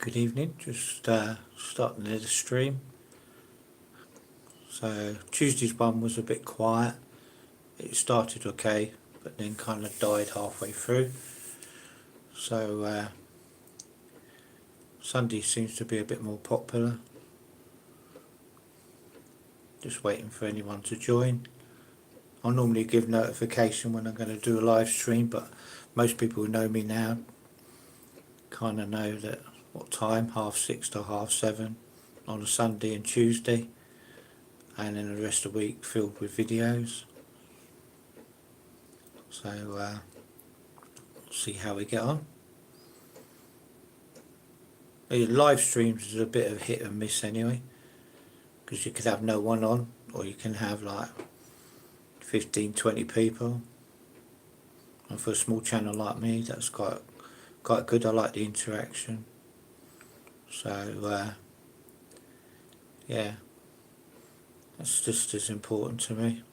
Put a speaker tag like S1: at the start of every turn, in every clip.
S1: Good evening, just starting the stream. So Tuesday's one was a bit quiet. It started okay, but then kind of died halfway through. So Sunday seems to be a bit more popular. Just waiting for anyone to join. I normally give notification when I'm going to do a live stream, but most people who know me now kind of know that what time, 6:30 to 7:30 on a Sunday and Tuesday, and then the rest of the week filled with videos. So see how we get on. The live streams is a bit of hit and miss anyway, because you could have no one on, or you can have like 15-20 people, and for a small channel like me that's quite good. I like the interaction. So yeah, that's just as important to me,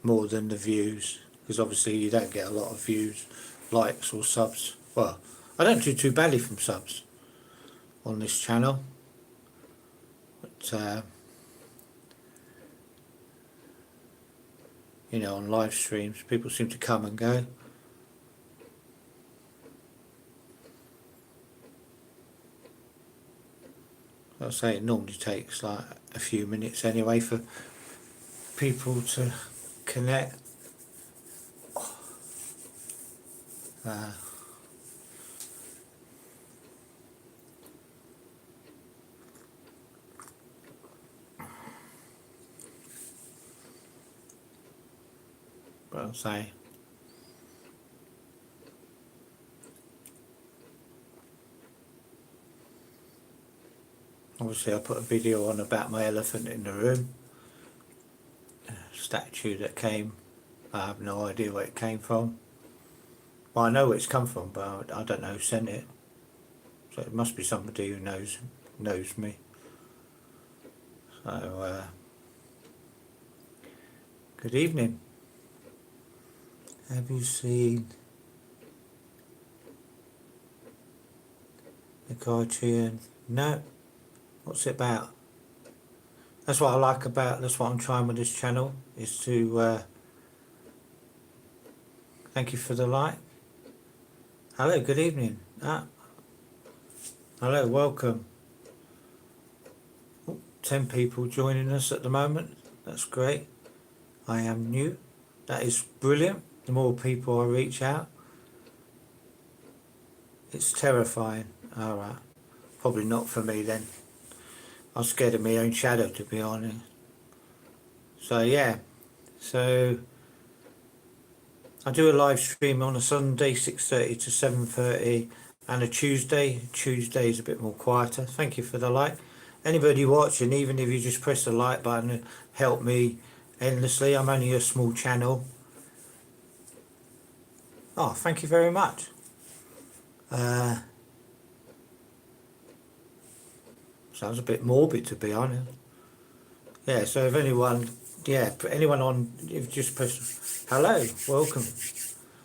S1: more than the views, because obviously you don't get a lot of views, likes or subs. Well, I don't do too badly from subs on this channel, but you know, on live streams people seem to come and go. I'll say it normally takes like a few minutes anyway for people to connect. But I'll say obviously I put a video on about my elephant in the room, a statue that came, I have no idea where it came from. Well, I know where it's come from, but I don't know who sent it, so it must be somebody who knows me. So good evening. Have you seen the cartoon? No. What's it about? That's what I like about, that's what I'm trying with this channel, is to thank you for the like. Hello, good evening. Hello, welcome. 10 people joining us at the moment. That's great. I am new. That is brilliant. The more people I reach out, it's terrifying. Alright, probably not for me then. I'm scared of my own shadow, to be honest. So yeah, so I do a live stream on a Sunday 6:30 to 7:30, and a Tuesday. Tuesday is a bit more quieter. Thank you for the like. Anybody watching, even if you just press the like button, it help me endlessly. I'm only a small channel. Oh, thank you very much. Sounds a bit morbid, to be honest. Yeah, so if anyone, anyone on, if just press, hello, welcome.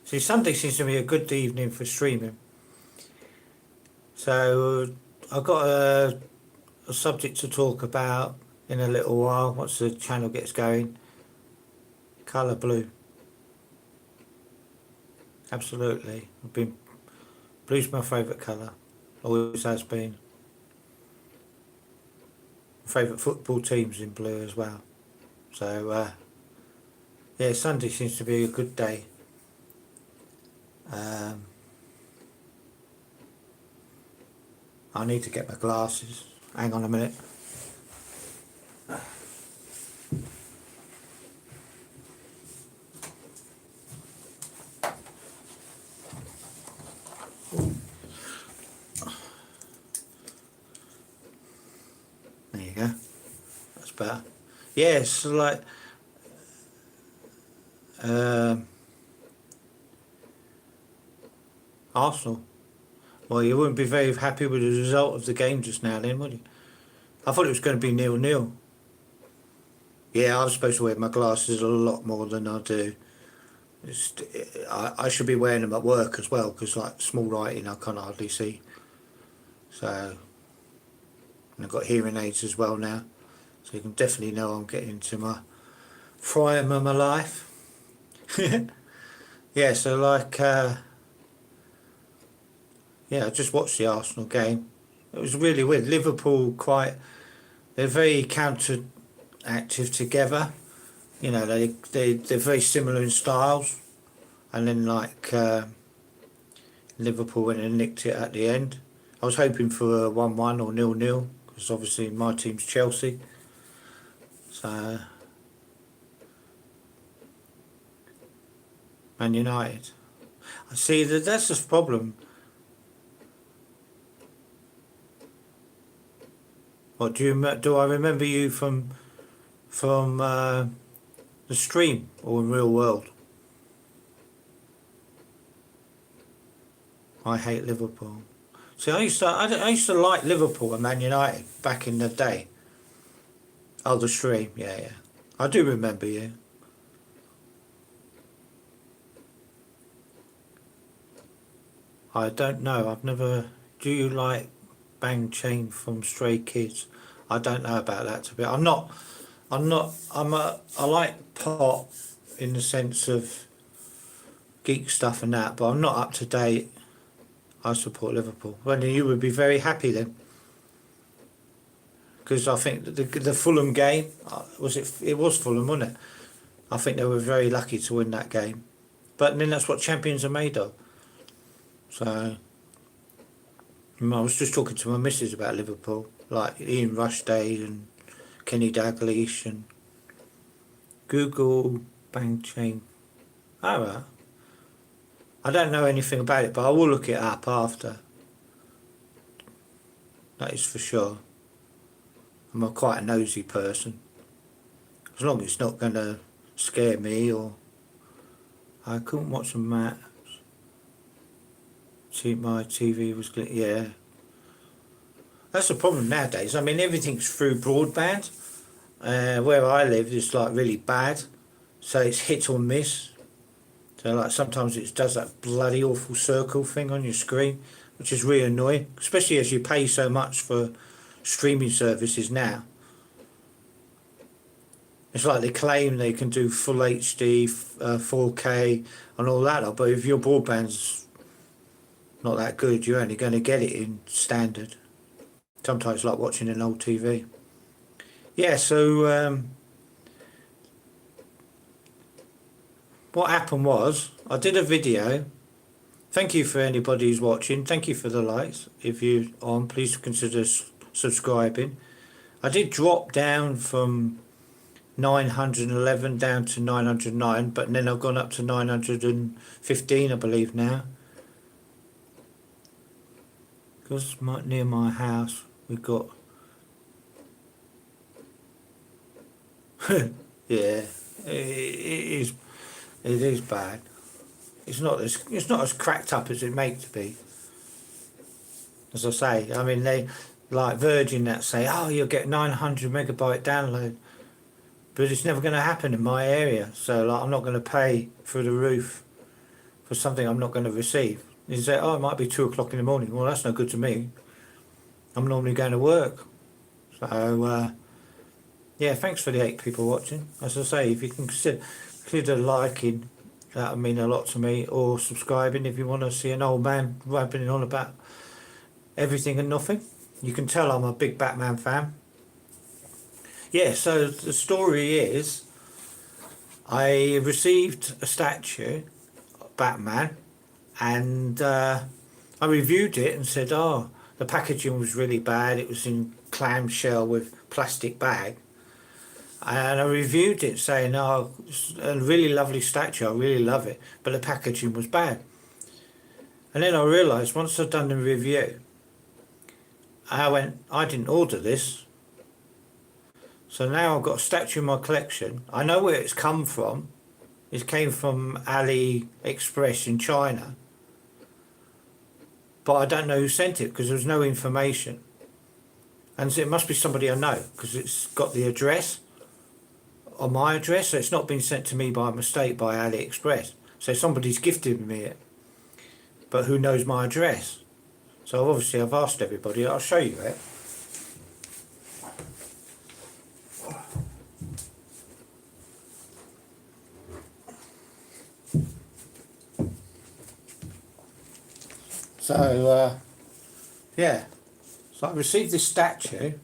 S1: See, Sunday seems to be a good evening for streaming. So I've got a subject to talk about in a little while, once the channel gets going. Colour blue. Absolutely. Blue's my favourite colour. Always has been. Favourite football teams in blue as well. So yeah, Sunday seems to be a good day. I need to get my glasses. Hang on a minute. There you go. That's better. Yeah, it's like Arsenal. Well, you wouldn't be very happy with the result of the game just now then, would you? I thought it was going to be 0-0. Yeah, I'm supposed to wear my glasses a lot more than I do. I should be wearing them at work as well, because like small writing I can't hardly see. So, and I've got hearing aids as well now, so you can definitely know I'm getting into my prime of my life. Yeah, so like, yeah, I just watched the Arsenal game. It was really weird. Liverpool they're very counter-active together. You know, they're very similar in styles. And then like Liverpool went and nicked it at the end. I was hoping for a 1-1 or 0-0 because obviously my team's Chelsea. So Man United. I see that's the problem. What do I remember you from the stream or in real world? I hate Liverpool. See, I used to like Liverpool and Man United back in the day. Oh, the stream, yeah. I do remember you. I don't know. I've never. Do you like Bang Chain from Stray Kids? I don't know about that. To be, I'm not. I like pop in the sense of geek stuff and that, but I'm not up to date. I support Liverpool. Well, you would be very happy then, because I think the Fulham game it was Fulham, wasn't it? I think they were very lucky to win that game, but then that's what champions are made of. So I was just talking to my missus about Liverpool, like Ian Rushday and Kenny Dalglish and Google Bang Chain. Alright. I don't know anything about it, but I will look it up after. That is for sure. I'm quite a nosy person. As long as it's not going to scare me or... I couldn't watch the match. My TV was... Yeah. That's the problem nowadays. I mean, everything's through broadband. Where I live is like really bad. So it's hit or miss. So like sometimes it does that bloody awful circle thing on your screen, which is really annoying, especially as you pay so much for streaming services now. It's like they claim they can do full HD, 4K and all that, but if your broadband's not that good, you're only going to get it in standard. Sometimes it's like watching an old TV. Yeah, so what happened was, I did a video. Thank you for anybody who's watching. Thank you for the likes. If you're on, please consider subscribing. I did drop down from 911 down to 909, but then I've gone up to 915, I believe now. Because near my house, we've got... yeah, it is bad. It's not as cracked up as it makes to be. As I say, I mean, they like Virgin that say, oh, you'll get 900 megabyte download, but it's never going to happen in my area. So like, I'm not going to pay through the roof for something I'm not going to receive. You say, oh, it might be 2 o'clock in the morning. Well, that's no good to me. I'm normally going to work. So yeah, thanks for the 8 people watching. As I say, if you can consider liking, that would mean a lot to me, or subscribing if you want to see an old man rabbiting on about everything and nothing. You can tell I'm a big Batman fan. Yeah, so the story is, I received a statue, Batman, and I reviewed it and said, oh, the packaging was really bad. It was in clamshell with plastic bag. And I reviewed it saying, oh, it's a really lovely statue, I really love it, but the packaging was bad. And then I realised, once I'd done the review, I didn't order this. So now I've got a statue in my collection. I know where it's come from. It came from AliExpress in China. But I don't know who sent it because there was no information. And so it must be somebody I know because it's got the address on my address, so it's not been sent to me by mistake by AliExpress. So somebody's gifted me it, but who knows my address? So obviously I've asked everybody. I'll show you it. So yeah, so I received this statue. It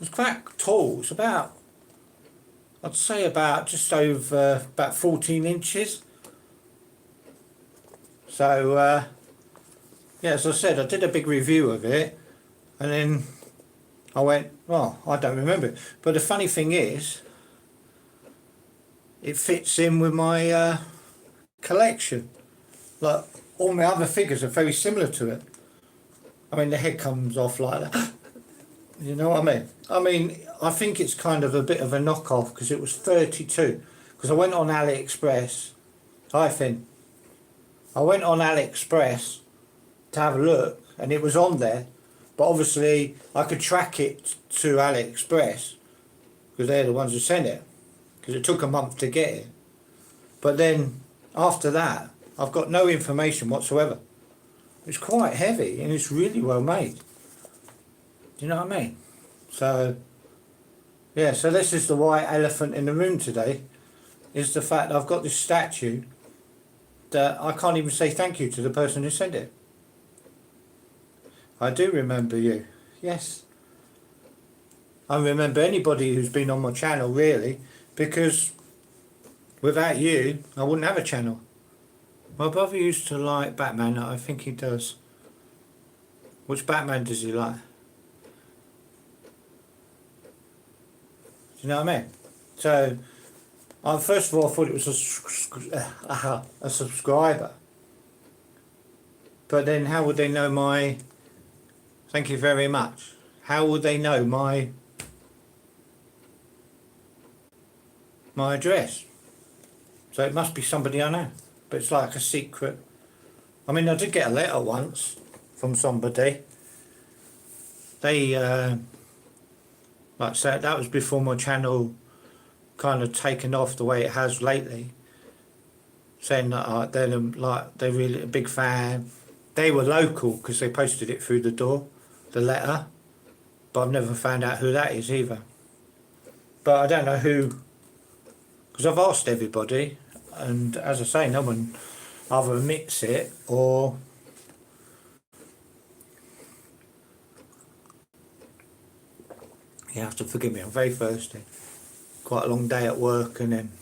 S1: was quite tall. It's about, I'd say about just over about 14 inches. So yeah, as I said, I did a big review of it, and then I went, well, I don't remember it. But the funny thing is, it fits in with my collection. Like, all my other figures are very similar to it. I mean, the head comes off like that. You know what I mean? I mean, I think it's kind of a bit of a knockoff because it was 32. Because I went on AliExpress. Hi, Finn. I went on AliExpress to have a look, and it was on there. But obviously, I could track it to AliExpress because they're the ones who sent it. Because it took a month to get it. But then, after that, I've got no information whatsoever. It's quite heavy and it's really well made. Do you know what I mean? So, yeah, so this is the white elephant in the room today, is the fact that I've got this statue that I can't even say thank you to the person who sent it. I do remember you, yes. I remember anybody who's been on my channel, really, because without you, I wouldn't have a channel. My brother used to like Batman, I think he does. Which Batman does he like? Do you know what I mean? So, I first of all thought it was a subscriber. But then how would they know my... Thank you very much. How would they know my address? So it must be somebody I know. But it's like a secret. I mean, I did get a letter once from somebody. They, like I said, that was before my channel kind of taken off the way it has lately. Saying that they're really a big fan. They were local because they posted it through the door, the letter. But I've never found out who that is either. But I don't know who, because I've asked everybody, and as I say, no one either admits it or you have to forgive me, I'm very thirsty. Quite a long day at work, and then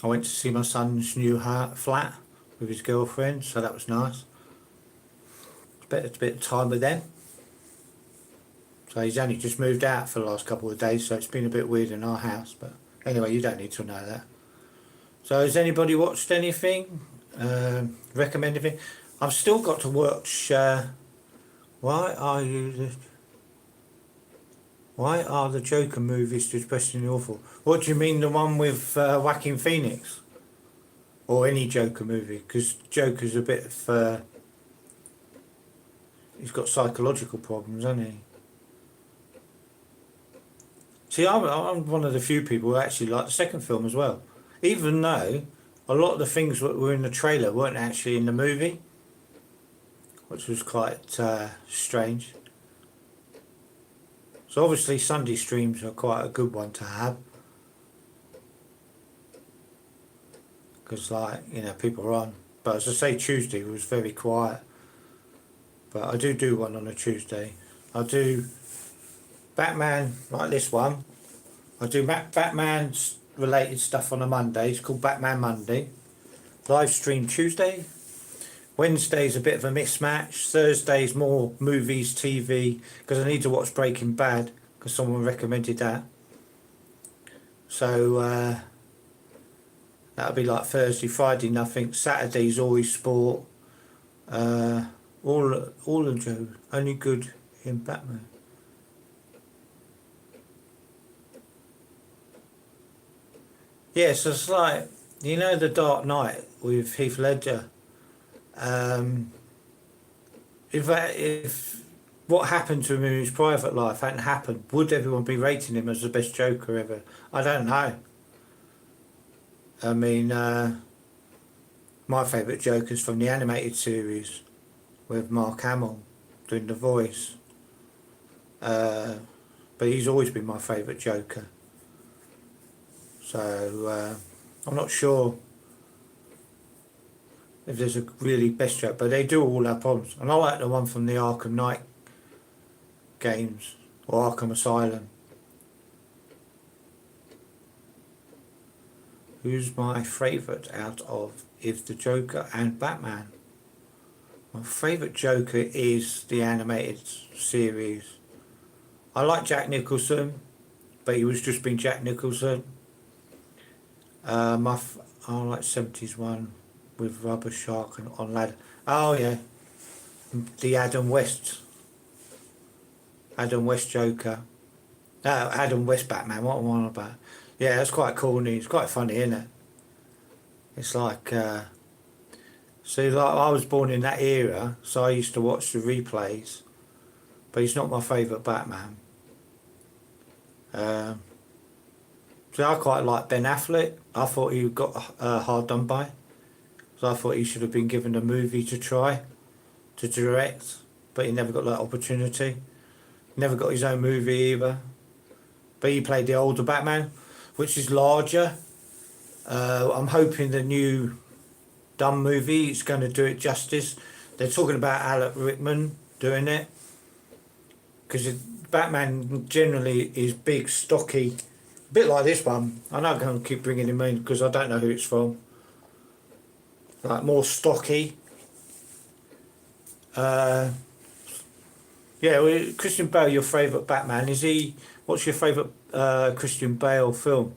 S1: I went to see my son's new flat with his girlfriend, so that was nice. It's a bit of time with them. So he's only just moved out for the last couple of days, so it's been a bit weird in our house, but anyway, you don't need to know that. So has anybody watched anything? Recommend anything? I've still got to watch Why Are the Joker movies depressingly awful? What do you mean, the one with Joaquin Phoenix? Or any Joker movie? Because Joker's a bit of... he's got psychological problems, hasn't he? See, I'm one of the few people who actually like the second film as well. Even though a lot of the things that were in the trailer weren't actually in the movie. Which was quite strange. So obviously Sunday streams are quite a good one to have. Because like, you know, people are on. But as I say, Tuesday was very quiet. But I do one on a Tuesday. I do Batman, like this one. I do Batman's related stuff on a Monday. It's called Batman Monday. Live stream Tuesday. Wednesday's a bit of a mismatch. Thursday's more movies, TV, because I need to watch Breaking Bad because someone recommended that. So that'll be like Thursday, Friday nothing. Saturday's always sport. All of Joe, only good in Batman. Yes, it's like, you know, The Dark Knight with Heath Ledger. If what happened to him in his private life hadn't happened, would everyone be rating him as the best Joker ever? I don't know. I mean, my favourite Joker's from the animated series. with Mark Hamill doing the voice. But he's always been my favourite Joker. So I'm not sure if there's a really best Joker, but they do all have problems. And I like the one from the Arkham Knight games, or Arkham Asylum. Who's my favourite out of is the Joker and Batman? My favourite Joker is the animated series. I like Jack Nicholson, but he was just being Jack Nicholson. I like 70s one with Rubber Shark and on Lad. Oh yeah, the Adam West Joker. No, Adam West Batman. What am I on about? Yeah, that's quite corny. It's quite funny, isn't it? It's like, see, like I was born in that era, so I used to watch the replays. But he's not my favourite Batman. So I quite like Ben Affleck. I thought he got hard done by. So I thought he should have been given a movie to try to direct, but he never got that opportunity. Never got his own movie either. But he played the older Batman, which is larger. I'm hoping the new Dumb movie is going to do it justice. They're talking about Alan Rickman doing it, because Batman generally is big, stocky, a bit like this one. I know I'm going to keep bringing him in because I don't know who it's from. Like more stocky. Yeah, well, Christian Bale, your favourite Batman, is he? What's your favourite Christian Bale film?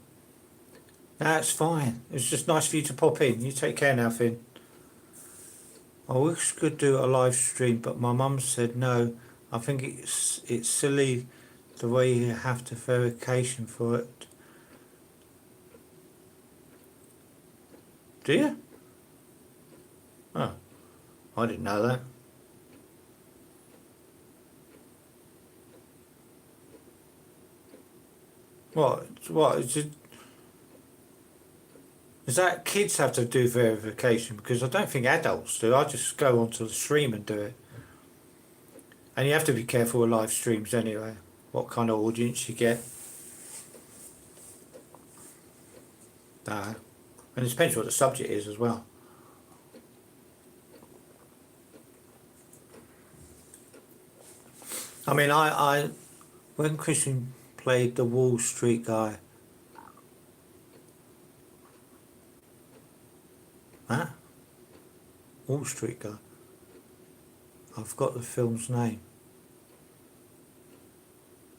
S1: That's fine. It's just nice for you to pop in. You take care now, Finn. I wish we could do a live stream, but my mum said no. I think it's silly the way you have to verification for it. Do you? Oh, I didn't know that. What is it? Is that kids have to do verification? Because I don't think adults do. I just go onto the stream and do it. And you have to be careful with live streams anyway, what kind of audience you get. And it depends what the subject is as well. I mean, I when Christian played the Wall Street guy. Huh? Wall Street guy. I've got the film's name.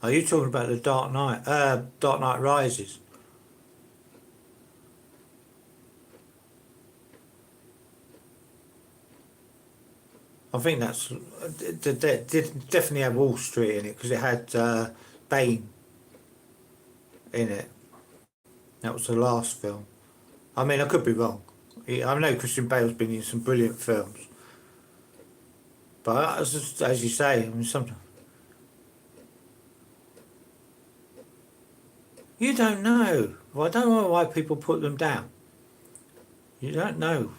S1: Are you talking about the Dark Knight Rises? I think that's definitely had Wall Street in it because it had Bane in it. That was the last film. I mean, I could be wrong. I know Christian Bale's been in some brilliant films, but as you say, I mean, sometimes you don't know. Well, I don't know why people put them down. You don't know.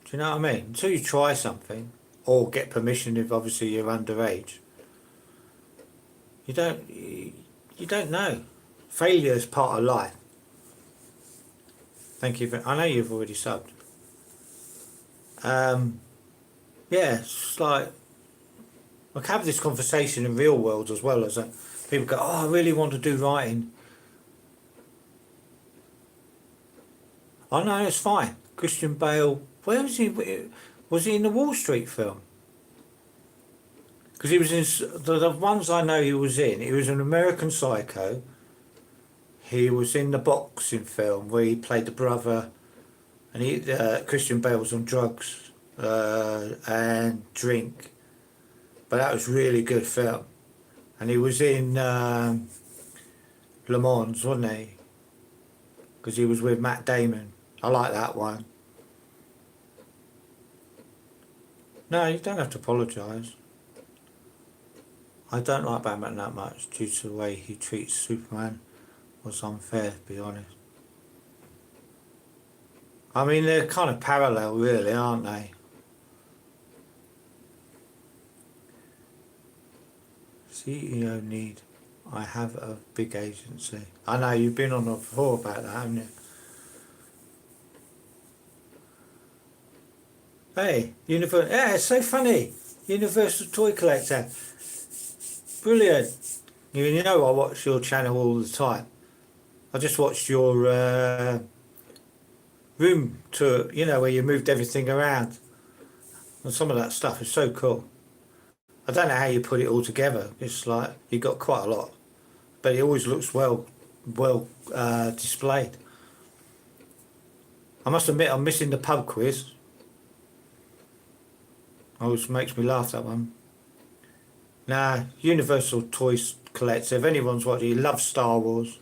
S1: Do you know what I mean? Until you try something, or get permission if obviously you're underage, you don't know. Failure is part of life. Thank you. I know you've already subbed. Yeah, it's like I can have this conversation in real world as well as people go, oh, I really want to do writing. I know, it's fine. Christian Bale, where was he? Was he in the Wall Street film? Because he was in the ones I know he was in. He was in American Psycho. He was in the boxing film where he played the brother, and Christian Bale was on drugs and drink, but that was really good film. And he was in Le Mans, wasn't he? Because he was with Matt Damon. I like that one. No, you don't have to apologise. I don't like Batman that much due to the way he treats Superman. Was unfair, to be honest. I mean, they're kind of parallel, really, aren't they? CEO need. I have a big agency. I know you've been on before about that, haven't you? Hey, yeah, it's so funny. Universal Toy Collector. Brilliant. You know I watch your channel all the time. I just watched your room tour, you know, where you moved everything around. And some of that stuff is so cool. I don't know how you put it all together. It's like you got quite a lot, but it always looks well displayed. I must admit I'm missing the pub quiz. Always makes me laugh, that one. Nah, Universal Toys Collector. If anyone's watching, he loves Star Wars,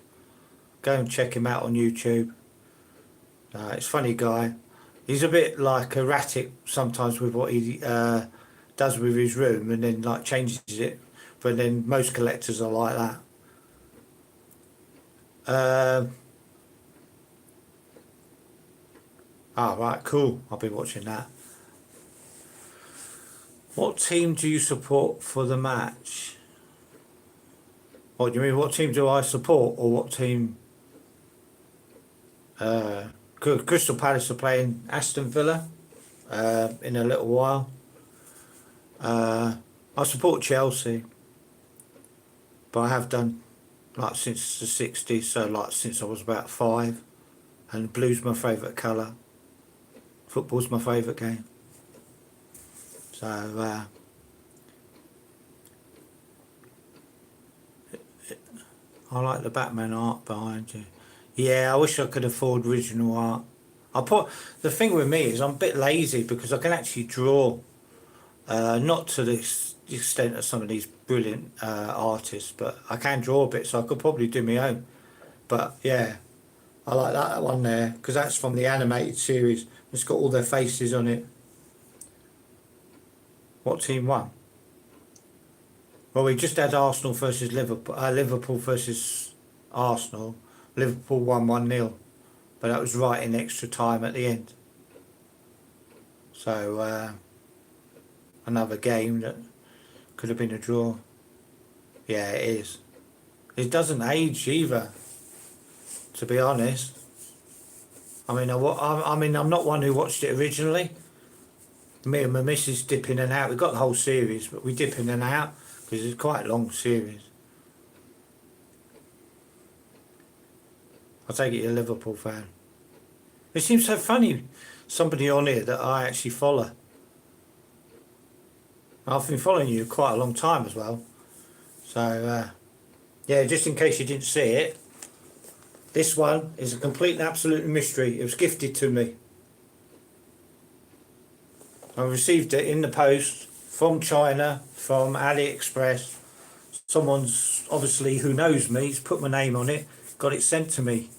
S1: go and check him out on YouTube. It's a funny guy. He's a bit like erratic sometimes with what he does with his room, and then like changes it. But then most collectors are like that. Right, cool. I'll be watching that. What team do you support for the match? What do you mean? What team do I support, or what team? Crystal Palace are playing Aston Villa in a little while. I support Chelsea, but I have done like since the 60s, so like since I was about 5. And blue's my favourite colour. Football's my favourite game. So I like the Batman art behind you. Yeah, I wish I could afford original art. The thing with me is I'm a bit lazy because I can actually draw, not to this extent of some of these brilliant artists, but I can draw a bit, so I could probably do my own. But yeah, I like that one there because that's from the animated series. It's got all their faces on it. What team won? Well, we just had Arsenal versus Liverpool. Liverpool versus Arsenal. Liverpool won 1-0, but that was right in extra time at the end. So another game that could have been a draw. Yeah, it is. It doesn't age either, to be honest. I mean, I'm not one who watched it originally. Me and my missus dip in and out. We got the whole series, but we dip in and out because it's quite a long series. I take it you're a Liverpool fan. It seems so funny, somebody on here that I actually follow. I've been following you quite a long time as well. So, yeah, just in case you didn't see it, this one is a complete and absolute mystery. It was gifted to me. I received it in the post from China, from AliExpress. Someone's, obviously, who knows me, has put my name on it, got it sent to me.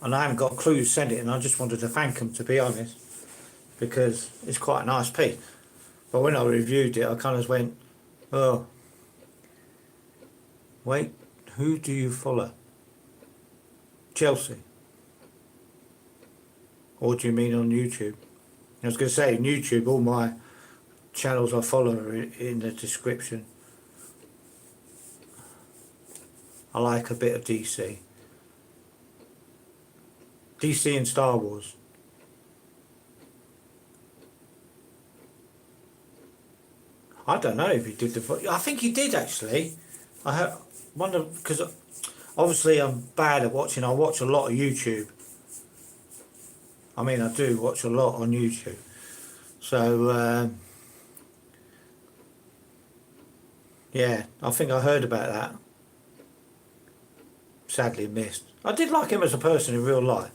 S1: And I haven't got a clue who sent it, and I just wanted to thank them, to be honest, because it's quite a nice piece. But when I reviewed it, I kind of went, oh, wait, who do you follow? Chelsea? Or do you mean on YouTube? I was going to say, on YouTube, all my channels I follow are in the description. I like a bit of DC. DC and Star Wars. I don't know if he did I think he did actually. I wonder, because obviously I'm bad at watching. I watch a lot of YouTube. I mean, I do watch a lot on YouTube. So, yeah, I think I heard about that. Sadly missed. I did like him as a person in real life,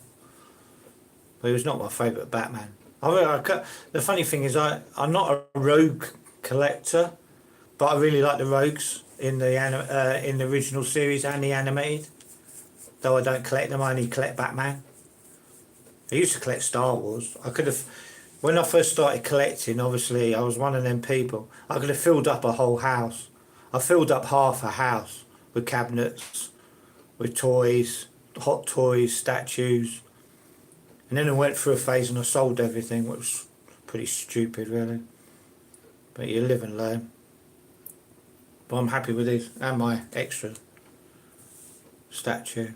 S1: but he was not my favourite Batman. The funny thing is, I'm not a rogue collector, but I really like the rogues in the original series and the animated. Though I don't collect them, I only collect Batman. I used to collect Star Wars. When I first started collecting, obviously I was one of them people. I could have filled up a whole house. I filled up half a house with cabinets, with toys, hot toys, statues. And then I went through a phase and I sold everything, which was pretty stupid really. But you live and learn. but I'm happy with this and my extra statue.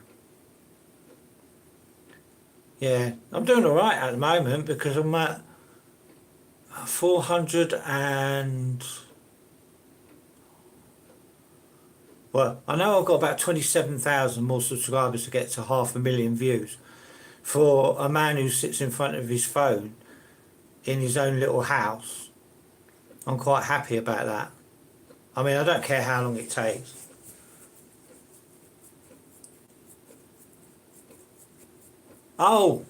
S1: Yeah, I'm doing alright at the moment because I'm at 400 and... Well, I know I've got about 27,000 more subscribers to get to 500,000 views. For a man who sits in front of his phone in his own little house, I'm quite happy about that. I mean, I don't care how long it takes. Oh,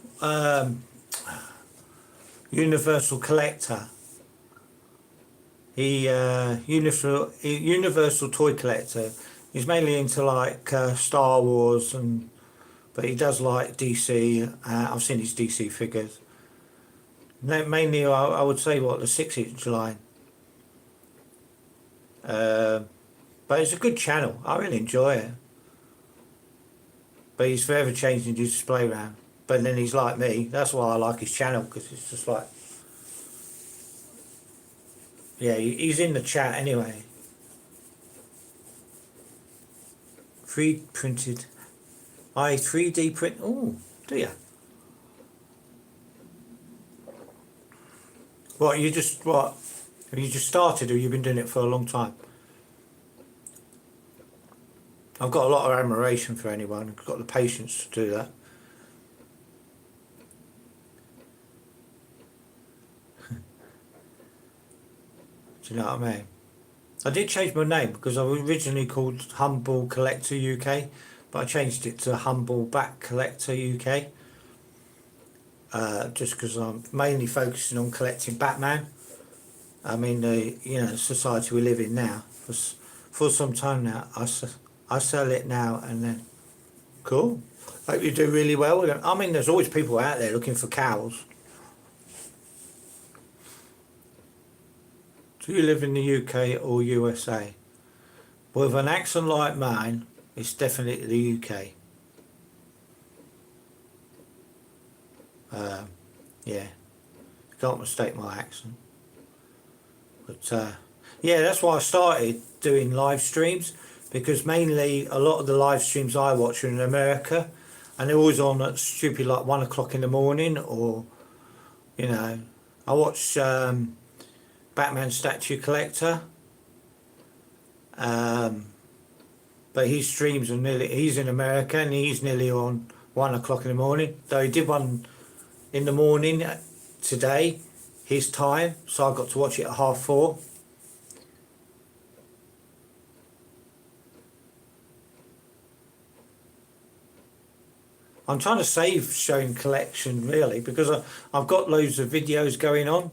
S1: Universal Collector. Universal Toy Collector. He's mainly into like Star Wars, but he does like DC. I've seen his DC figures. Mainly, I would say the 6-inch line. But it's a good channel. I really enjoy it. But he's forever changing his display round. But then he's like me. That's why I like his channel, because it's just like... Yeah, he's in the chat anyway. 3D printed. 3D print. Oh, do you? What, have you just started, or you've been doing it for a long time? I've got a lot of admiration for anyone who's got the patience to do that. Do you know what I mean? I did change my name because I was originally called Humble Collector UK, but I changed it to Thehumblebatcollectoruk. Just because I'm mainly focusing on collecting Batman. I mean, the society we live in now. For some time now, I sell it now and then. Cool. Hope you do really well with it. I mean, there's always people out there looking for cows. Do you live in the UK or USA? With an accent like mine, it's definitely the UK. Yeah, can't mistake my accent. But yeah, that's why I started doing live streams, because mainly a lot of the live streams I watch are in America, and they're always on at stupid like 1 o'clock in the morning, or I watch Batman Statue Collector, but his streams are he's in America and he's nearly on 1 o'clock in the morning, though he did one in the morning today, his time, so I got to watch it at 4:30. I'm trying to save showing collection really, because I've got loads of videos going on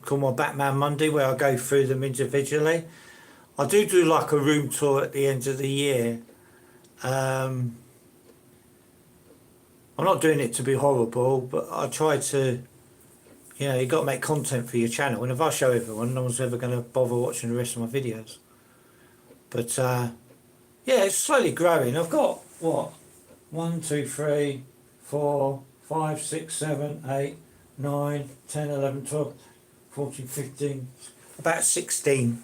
S1: called my Batman Monday, where I go through them individually. I do like a room tour at the end of the year. I'm not doing it to be horrible, but I try to, you've got to make content for your channel, and if I show everyone, no one's ever going to bother watching the rest of my videos. But yeah, it's slowly growing. I've got, 1, 2, 3, 4, 5, 6, 7, 8, 9, 10, 11, 12, 14, 15, about 16.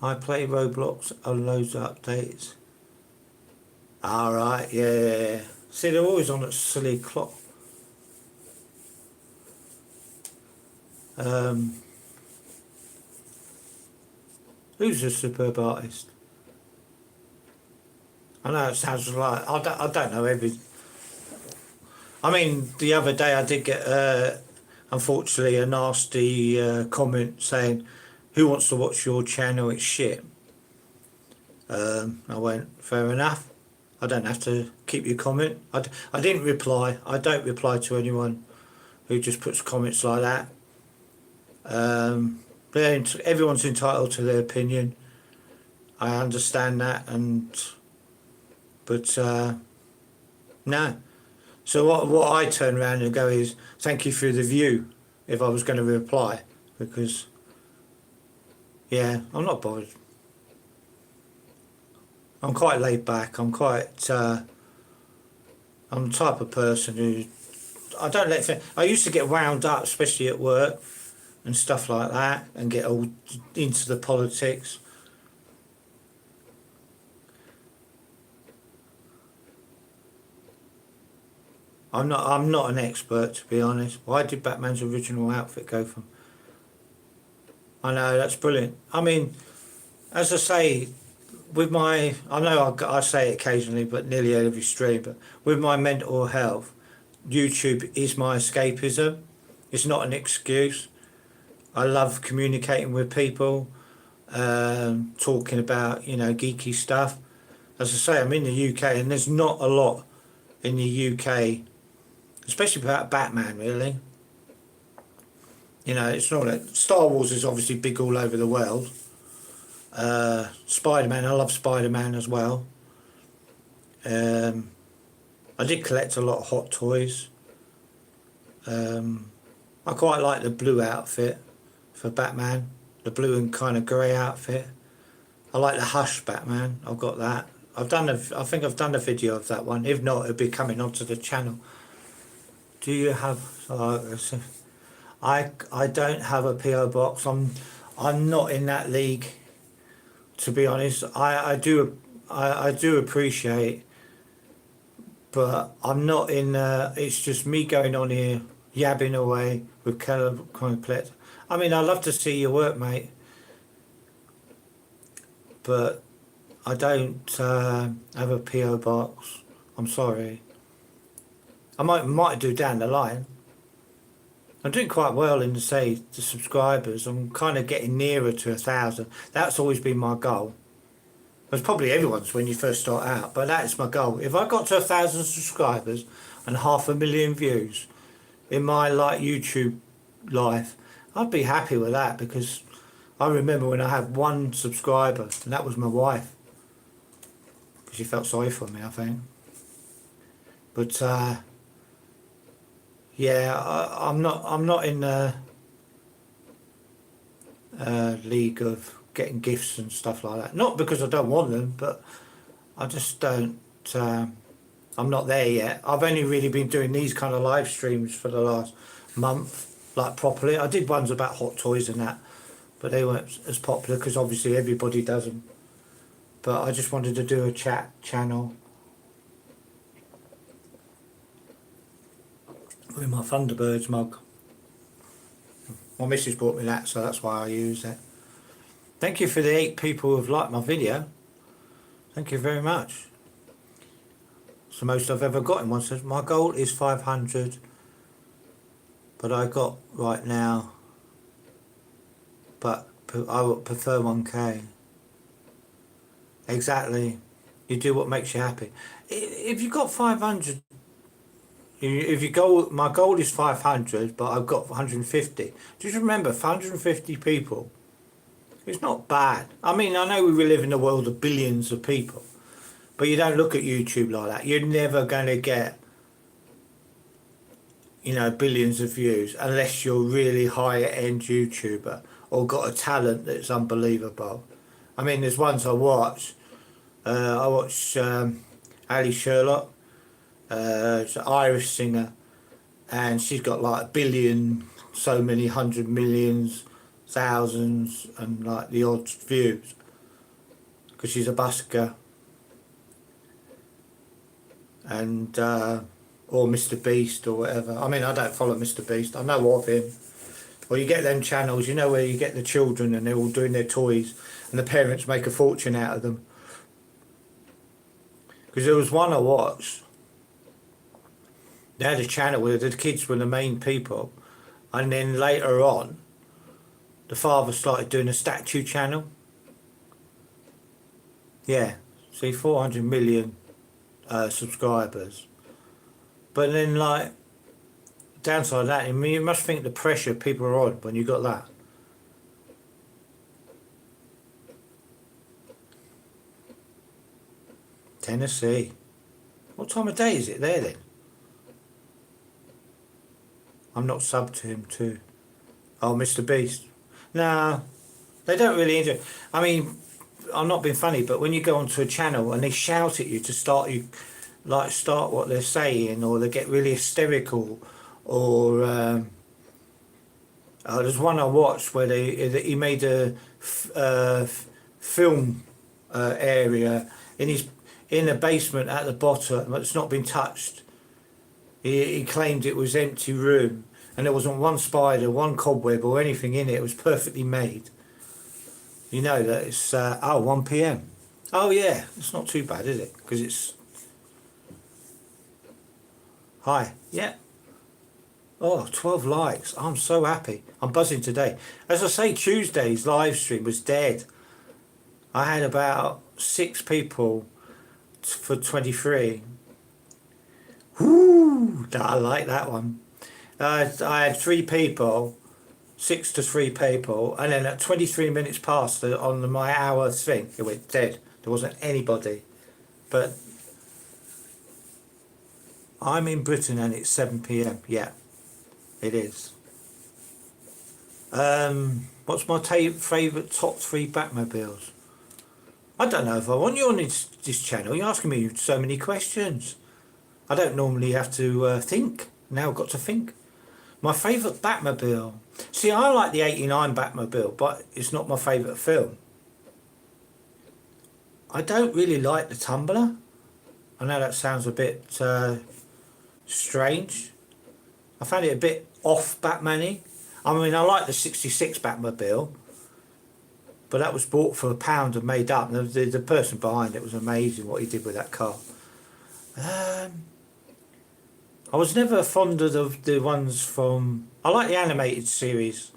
S1: I play Roblox on loads of updates. Alright, yeah. See, they're always on a silly clock. Who's a superb artist? I know it sounds like... I don't know every... I mean, the other day I did get, unfortunately, a nasty comment saying, "Who wants to watch your channel? It's shit." I went, fair enough. I don't have to keep your comment. I didn't reply. I don't reply to anyone who just puts comments like that. Everyone's entitled to their opinion. I understand that, but no. So what I turn around and go is, thank you for the view, if I was going to reply, because yeah, I'm not bothered. I'm quite laid back. I'm the type of person who I don't let things... I used to get wound up, especially at work, and stuff like that, and get all into the politics. I'm not an expert, to be honest. Why did Batman's original outfit go from? I know, that's brilliant. I mean, as I say, with my, I know I say it occasionally, but nearly every stream, but with my mental health, YouTube is my escapism. It's not an excuse. I love communicating with people, talking about, geeky stuff. As I say, I'm in the UK, and there's not a lot in the UK, especially about Batman, really. It's not like Star Wars is obviously big all over the world. Spider-Man, I love Spider-Man as well. I did collect a lot of Hot Toys. I quite like the blue outfit for Batman, the blue and kind of grey outfit. I like the Hush Batman. I've got that. I think I've done a video of that one. If not, it'll be coming onto the channel. Do you have? I don't have a PO box. I'm not in that league, to be honest. I do appreciate, but I'm not in. It's just me going on here yabbing away with Collector. I mean, I'd love to see your work, mate, but I don't have a PO box. I'm sorry. I might do down the line. I'm doing quite well in the subscribers. I'm kind of getting nearer to 1,000. That's always been my goal. It's probably everyone's when you first start out, but that's my goal. If I got to 1,000 subscribers and 500,000 views in my YouTube life, I'd be happy with that, because I remember when I had 1 subscriber, and that was my wife, because she felt sorry for me, I think. But yeah, I'm not in a league of getting gifts and stuff like that. Not because I don't want them, but I just don't. I'm not there yet. I've only really been doing these kind of live streams for the last month, like properly. I did ones about Hot Toys and that, but they weren't as popular because obviously everybody does them. But I just wanted to do a chat channel with my Thunderbirds mug. My missus bought me that, so that's why I use it. Thank you for the 8 people who have liked my video. Thank you very much. It's the most I've ever got in one. Says my goal is 500, but I got right now. But I would prefer 1K. Exactly. You do what makes you happy. If you got 500, if you go, my goal is 500, but I've got 150. Just remember, 150 people. It's not bad. I mean, I know we live in a world of billions of people, but you don't look at YouTube like that. You're never going to get, billions of views unless you're a really high-end YouTuber or got a talent that's unbelievable. I mean, there's ones I watch. I watch Ali Sherlock. She's an Irish singer, and she's got like 1 billion, so many 100 millions, thousands, and like the odd views, because she's a busker. And or Mr. Beast or whatever. I mean, I don't follow Mr. Beast. I know of him. Or you get them channels, where you get the children and they're all doing their toys, and the parents make a fortune out of them. Because there was one I watched. They had a channel where the kids were the main people, and then later on, the father started doing a statue channel. Yeah, see, 400 million subscribers. But then, like, downside of that, I mean, you must think the pressure people are on when you got that. Tennessee. What time of day is it there then? I'm not subbed to him too. Oh, Mr. Beast. No, they don't really enjoy. I mean, I'm not being funny, but when you go onto a channel and they shout at you to start what they're saying, or they get really hysterical, or There's one I watched where he made a film area in a basement at the bottom that's not been touched. He claimed it was empty room and there wasn't one spider, one cobweb or anything in it. It was perfectly made. You know that it's 1 p.m. Oh yeah, it's not too bad, is it? Because it's hi, yeah. Oh, 12 likes. I'm so happy. I'm buzzing today. As I say, Tuesday's live stream was dead. I had about 6 people for 23. Whoo! I like that one. I had 3 people, 6 to 3 people, and then at 23 minutes past on my hour thing, it went dead. There wasn't anybody. But I'm in Britain and it's 7 p.m. Yeah, it is. What's my favourite top 3 Batmobiles? I don't know if I want you on this channel. You're asking me so many questions. I don't normally have to think. Now I've got to think. My favourite Batmobile. See, I like the 89 Batmobile, but it's not my favourite film. I don't really like the Tumbler. I know that sounds a bit strange. I found it a bit off Batman-y. I mean, I like the 66 Batmobile, but that was bought for £1 and made up. The person behind it was amazing what he did with that car. I was never fond of the ones from... I like the animated series.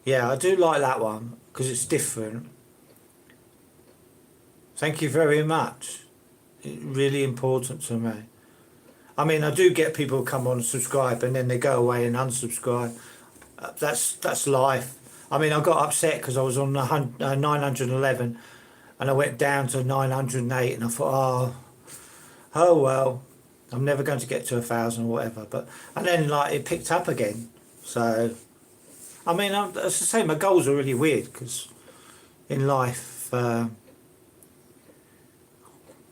S1: Yeah, I do like that one because it's different. Thank you very much. It's really important to me. I mean, I do get people come on and subscribe and then they go away and unsubscribe. That's life. I mean, I got upset because I was on 911 and I went down to 908 and I thought, oh well, I'm never going to get to 1,000 or whatever. And then like it picked up again. So, I mean, as I say, my goals are really weird because in life,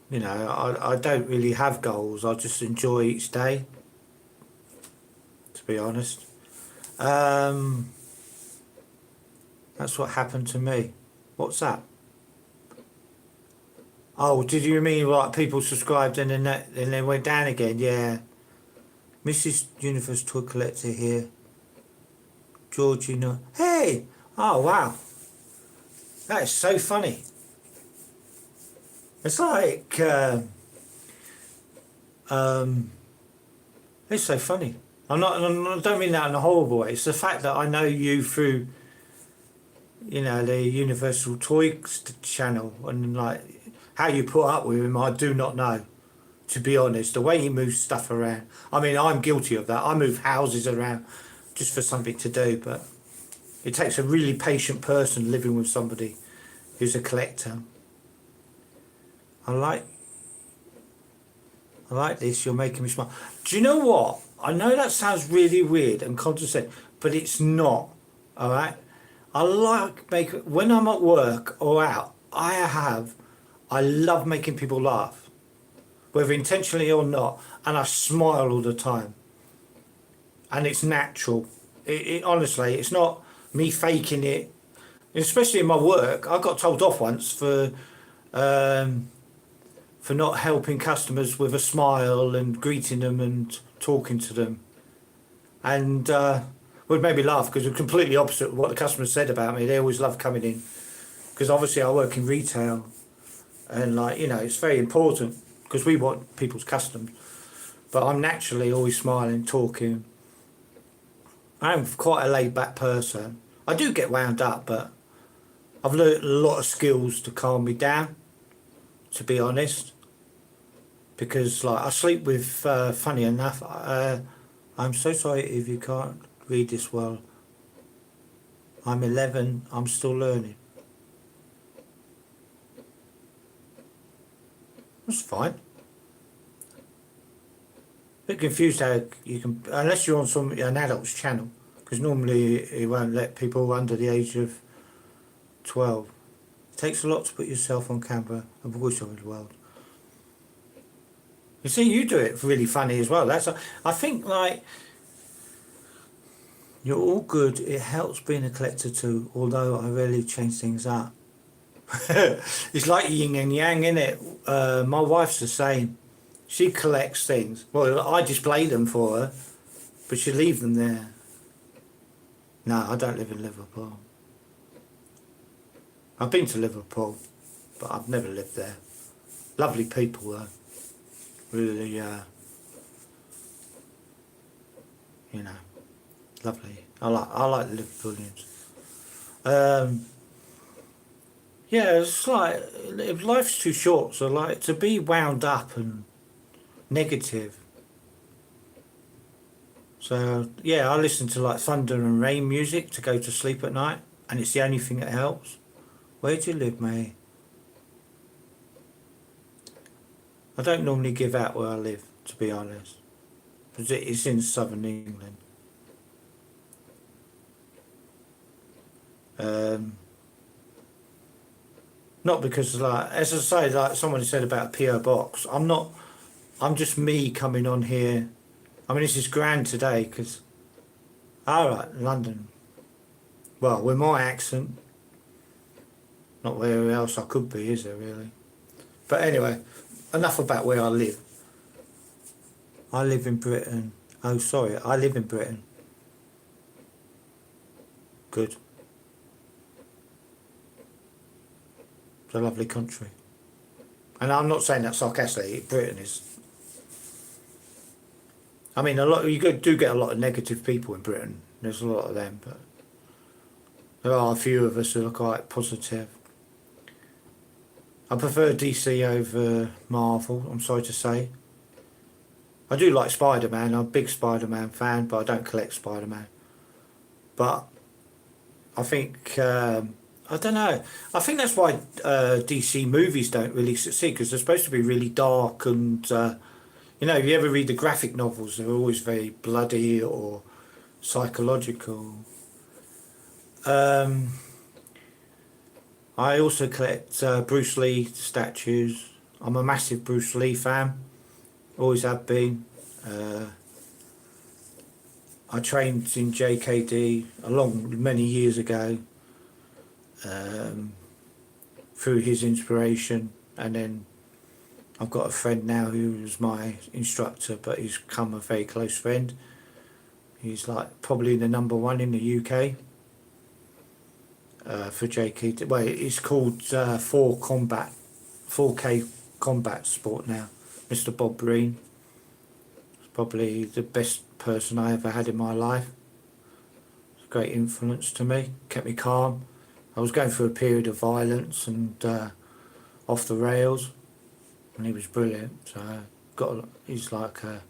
S1: you know, I don't really have goals. I just enjoy each day, to be honest. That's what happened to me. What's that? Oh, did you mean like people subscribed and then went down again? Yeah. Mrs. Universe Toy Collector here. Georgina. Hey! Oh, wow. That is so funny. It's like, it's so funny. I don't mean that in a horrible way. It's the fact that I know you through, you know, the Universal Toys channel and like how you put up with him, I do not know, to be honest. The way he moves stuff around. I mean, I'm guilty of that. I move houses around just for something to do, but it takes a really patient person living with somebody who's a collector. I like this, you're making me smile. Do you know what? I know that sounds really weird and condescending, but it's not, alright? I like when I'm at work or out, I love making people laugh, whether intentionally or not, and I smile all the time. And it's natural. It honestly, it's not me faking it. Especially in my work, I got told off once for not helping customers with a smile and greeting them and talking to them. And it made me laugh because it was completely opposite of what the customers said about me. They always love coming in because obviously I work in retail and like, you know, it's very important because we want people's customs. But I'm naturally always smiling, talking. I'm quite a laid back person. I do get wound up, but I've learned a lot of skills to calm me down, to be honest. Because like I sleep with, funny enough, I'm so sorry if you can't read this well. I'm 11, I'm still learning. That's fine. A bit confused how you can, unless you're on an adult's channel, because normally it won't let people under the age of 12. It takes a lot to put yourself on camera and voice over the world. You see, you do it really funny as well. I think like You're all good. It helps being a collector too, although I rarely change things up. It's like yin and yang, isn't it? My wife's the same. She collects things. Well, I display them for her, but she leave them there. No, I don't live in Liverpool. I've been to Liverpool, but I've never lived there. Lovely people though. Really, you know, lovely. I like the Liverpoolians. Yeah, it's like if life's too short, so like to be wound up and negative. So yeah, I listen to like thunder and rain music to go to sleep at night, and it's the only thing that helps. Where do you live, mate? I don't normally give out where I live, to be honest, because it's in southern England. Not because, like, as I say, like someone said about a PO box. I'm just me coming on here. I mean, this is grand today because, all right, London. Well, with my accent, not where else I could be, is there really? But anyway, enough about where I live. I live in Britain. Oh, sorry, I live in Britain. Good. It's a lovely country. And I'm not saying that sarcastically. Britain is. I mean, you do get a lot of negative people in Britain. There's a lot of them, but there are a few of us who are quite positive. I prefer DC over Marvel, I'm sorry to say. I do like Spider-Man. I'm a big Spider-Man fan, but I don't collect Spider-Man. But I think, I don't know. I think that's why DC movies don't really succeed, because they're supposed to be really dark and, you know, if you ever read the graphic novels, they're always very bloody or psychological. I also collect Bruce Lee statues. I'm a massive Bruce Lee fan. Always have been. I trained in JKD many years ago through his inspiration, and then I've got a friend now who's my instructor, but he's become a very close friend. He's like probably the #1 in the UK for JKD. Well, it's called 4K Combat Sport now. Mr. Bob Breen. He's probably the best person I ever had in my life. It's a great influence to me. Kept me calm. I was going through a period of violence and off the rails, and he was brilliant. So he's like a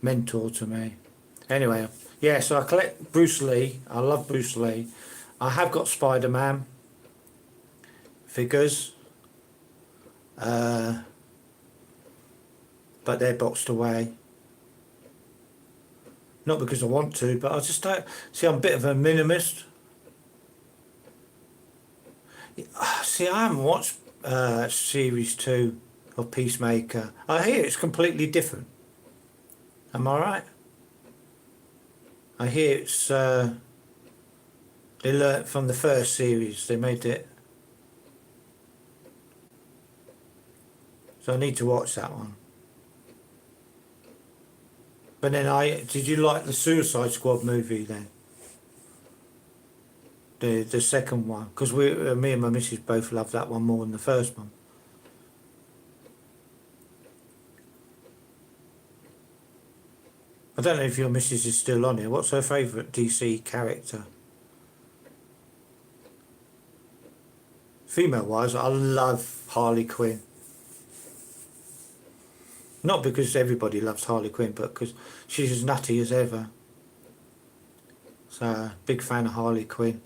S1: mentor to me. Anyway, yeah, so I collect Bruce Lee. I love Bruce Lee. I have got Spider-Man figures, but they're boxed away. Not because I want to, but I just don't... See, I'm a bit of a minimalist. See, I haven't watched Series 2 of Peacemaker. I hear it's completely different. Am I right? I hear it's... they learnt from the first series. They made it... So I need to watch that one. But then did you like the Suicide Squad movie then? The second one, because me and my missus both love that one more than the first one. I don't know if your missus is still on here. What's her favourite DC character? Female wise, I love Harley Quinn. Not because everybody loves Harley Quinn, but because she's as nutty as ever. So, big fan of Harley Quinn.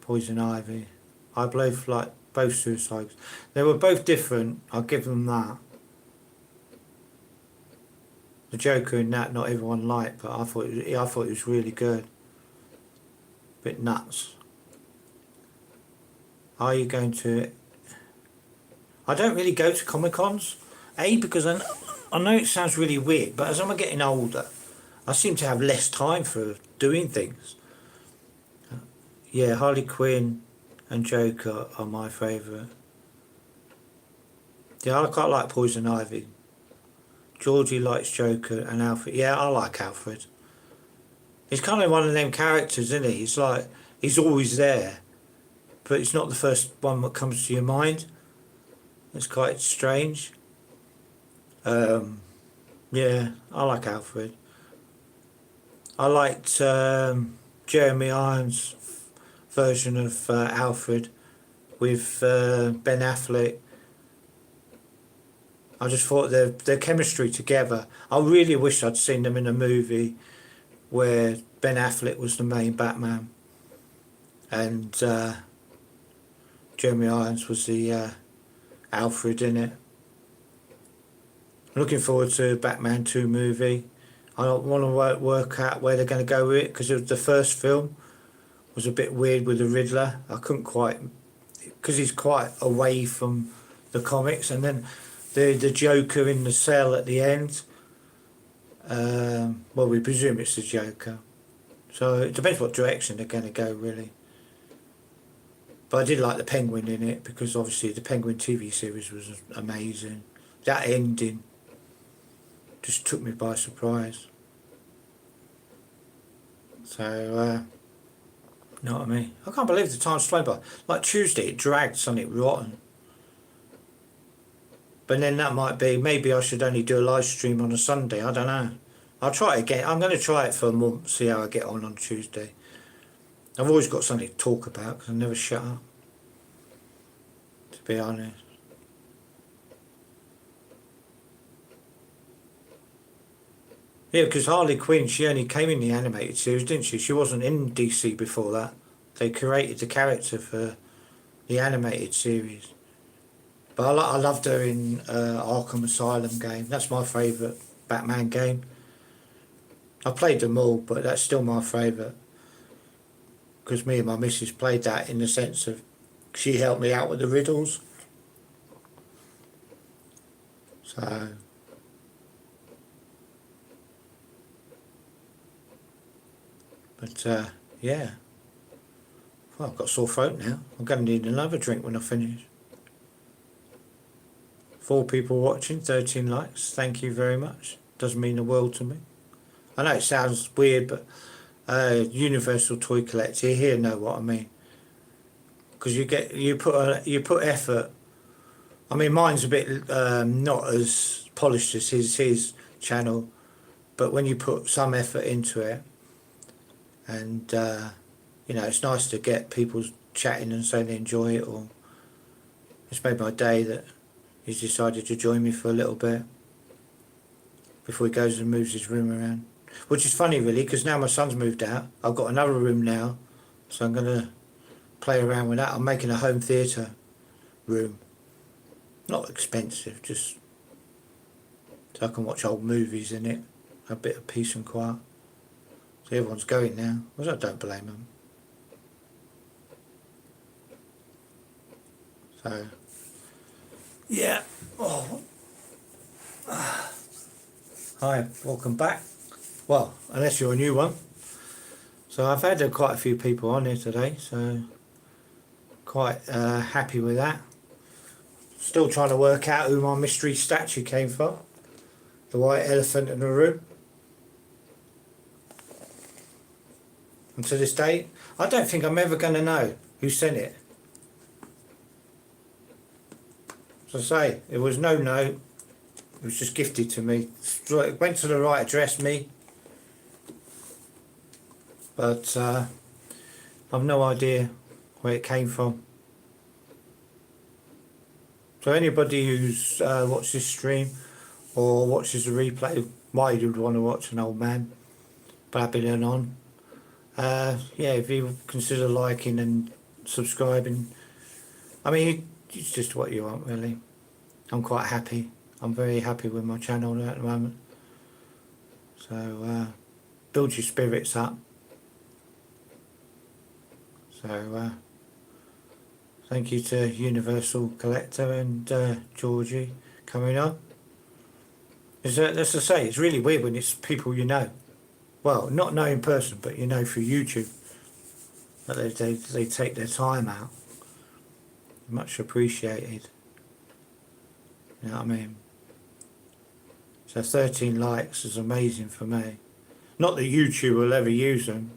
S1: Poison Ivy. I both like both Suicides. They were both different, I'll give them that. The Joker in that, not everyone liked, but I thought it was really good. Bit nuts. Are you going to... I don't really go to Comic-Cons. Because I know it sounds really weird, but as I'm getting older, I seem to have less time for doing things. Yeah, Harley Quinn and Joker are my favourite. Yeah, I quite like Poison Ivy. Georgie likes Joker and Alfred. Yeah, I like Alfred. He's kind of one of them characters, isn't he? He's like, he's always there, but it's not the first one that comes to your mind. It's quite strange. Yeah, I like Alfred. I liked Jeremy Irons' version of Alfred with Ben Affleck. I just thought their chemistry together. I really wish I'd seen them in a movie where Ben Affleck was the main Batman and Jeremy Irons was the Alfred in it. I'm looking forward to Batman 2 movie. I want to work out where they're going to go with it because the first film was a bit weird with the Riddler. I couldn't quite, because he's quite away from the comics, and then the Joker in the cell at the end. Well, we presume it's the Joker, so it depends what direction they're going to go, really. But I did like the Penguin in it because obviously the Penguin TV series was amazing. That ending just took me by surprise. So, you know what I mean? I can't believe the time's flown by. Like Tuesday, it dragged something rotten. But then that might be, maybe I should only do a live stream on a Sunday. I don't know. I'll try it again. I'm going to try it for a month, see how I get on Tuesday. I've always got something to talk about because I never shut up, to be honest. Yeah, because Harley Quinn, she only came in the animated series, didn't she? She wasn't in DC before that. They created the character for the animated series. But I loved her in Arkham Asylum game. That's my favourite Batman game. I played them all, but that's still my favourite. Because me and my missus played that in the sense of she helped me out with the riddles. So... But, yeah. Well, I've got a sore throat now. I'm going to need another drink when I finish. 4 people watching, 13 likes. Thank you very much. Doesn't mean the world to me. I know it sounds weird, but Universal Toy Collector, you here know what I mean. Because you put effort. I mean, mine's a bit not as polished as his channel, but when you put some effort into it, and you know, it's nice to get people chatting and saying they enjoy it, or it's made my day that he's decided to join me for a little bit before he goes and moves his room around, which is funny really because now my son's moved out. I've got another room now, so I'm going to play around with that. I'm making a home theatre room, not expensive, just so I can watch old movies in it, a bit of peace and quiet. So everyone's going now. Well, I don't blame them. So, yeah. Oh. Hi, welcome back. Well, unless you're a new one. So I've had quite a few people on here today, so quite happy with that. Still trying to work out who my mystery statue came from. The white elephant in the room. And to this day, I don't think I'm ever going to know who sent it. As I say, it was no note. It was just gifted to me. It went to the right address, me. But I've no idea where it came from. So anybody who's watched this stream or watches the replay, why you'd want to watch an old man babbling on. Yeah, if you consider liking and subscribing, I mean, it's just what you want really. I'm quite happy. I'm very happy with my channel at the moment. So build your spirits up. So thank you to Universal Collector and Georgie coming on. As I say, it's really weird when it's people you know. well, not know in person, but you know through YouTube, that they take their time out. Much appreciated. You know what I mean? So 13 likes is amazing for me. Not that YouTube will ever use them,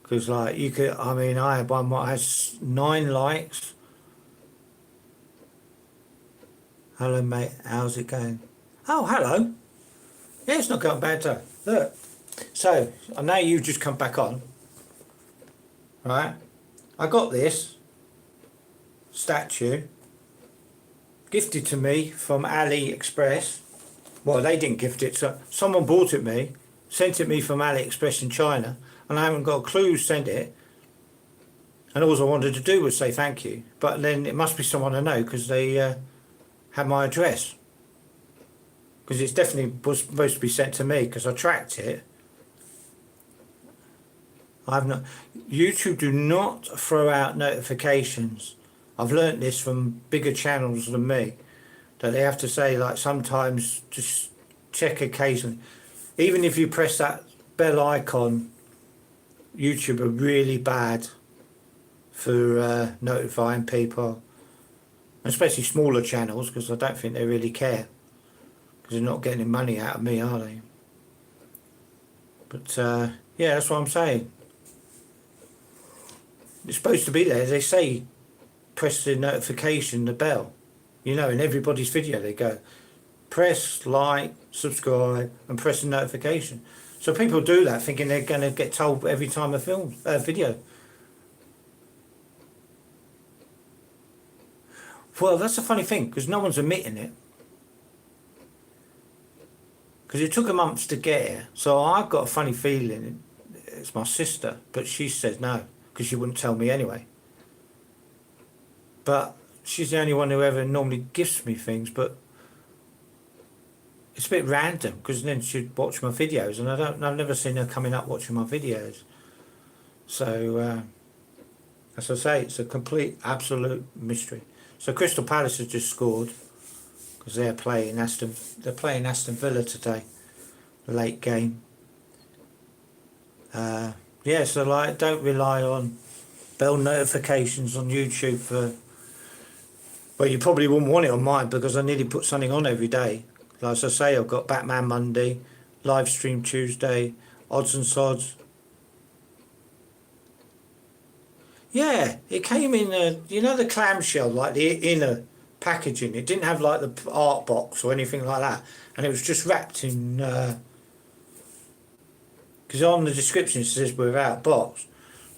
S1: because like you could, I mean, I had one that has 9 likes. Hello mate, how's it going? Oh, hello. Yeah, it's not going bad though. Look. So, I know you've just come back on. Right? I got this statue gifted to me from AliExpress. Well, they didn't gift it, so someone bought it me, sent it me from AliExpress in China, and I haven't got a clue who sent it. And all I wanted to do was say thank you. But then it must be someone I know, because they had my address. Because it's definitely was supposed to be sent to me, because I tracked it. I've not. YouTube do not throw out notifications. I've learnt this from bigger channels than me, that they have to say, like, sometimes just check occasionally. Even if you press that bell icon, YouTube are really bad for notifying people, especially smaller channels, because I don't think they really care, because they're not getting money out of me, are they? But yeah, that's what I'm saying. It's supposed to be there. They say press the notification, the bell. You know, in everybody's video they go, press like, subscribe, and press the notification. So people do that thinking they're going to get told every time a video. Well, that's a funny thing, because no one's admitting it. Because it took a month to get here. So I've got a funny feeling it's my sister, but she says no, because she wouldn't tell me anyway. But she's the only one who ever normally gives me things, but it's a bit random, because then she'd watch my videos, and I've never seen her coming up watching my videos. So as I say, it's a complete, absolute mystery. So Crystal Palace has just scored, because they're playing Aston Villa today, late game. Yeah, so like, don't rely on bell notifications on YouTube for. Well, you probably wouldn't want it on mine, because I nearly put something on every day. Like I say, I've got Batman Monday, live stream Tuesday, odds and sods. Yeah, it came in you know, the clamshell, like the inner packaging. It didn't have like the art box or anything like that, and it was just wrapped in. Because on the description it says without box,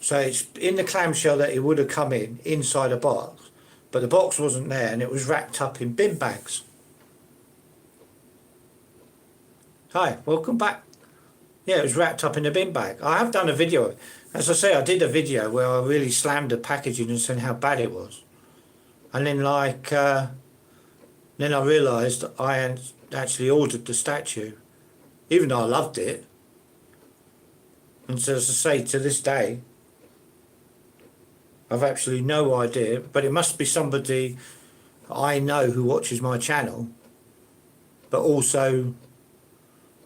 S1: so it's in the clamshell that it would have come in inside a box, but the box wasn't there, and it was wrapped up in bin bags. Hi, welcome back. Yeah, it was wrapped up in a bin bag. I have done a video. As I say, I did a video where I really slammed the packaging and said how bad it was. And then like, then I realised I had actually ordered the statue, even though I loved it. And so as I say, to this day, I've actually no idea, but it must be somebody I know who watches my channel, but also